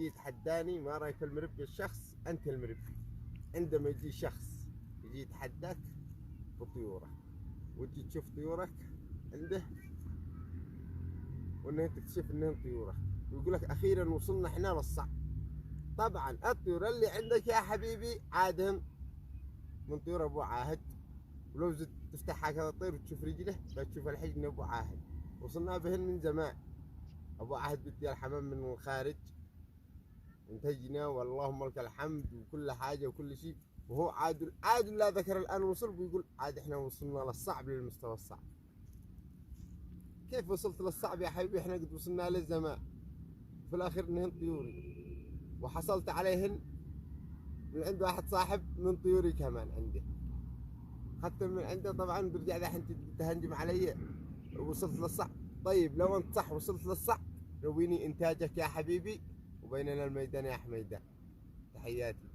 يجي يتحداني ما رايك المربي الشخص أنت المربي. عندما يجي شخص يجي يتحداك بطيورك وتجي تشوف طيورك عنده وانه تكتشف انهم طيورك ويقول لك اخيرا وصلنا احنا للصعب. طبعا الطيور اللي عندك يا حبيبي عادهم من طيور ابو عاهد، ولو زدت تفتح هكذا الطير وتشوف رجله بتشوف الحجن ابو عاهد. وصلنا بهن من زمان. ابو عاهد بدي الحمام من الخارج انتجنا واللهم لك الحمد وكل حاجه وكل شيء، وهو عاد لا ذكر الان وصل ويقول عاد احنا وصلنا للصعب للمستوى الصعب. كيف وصلت للصعب يا حبيبي؟ احنا قد وصلنا للزمان في الاخير انهن طيوري وحصلت عليهن من عند واحد صاحب من طيوري كمان عنده، اخذت من عنده طبعا برجع ذحين تهنجم علي وصلت للصعب. طيب لو انت صح وصلت للصعب رويني انتاجك يا حبيبي وبيننا الميدان يا حميدان. تحياتي.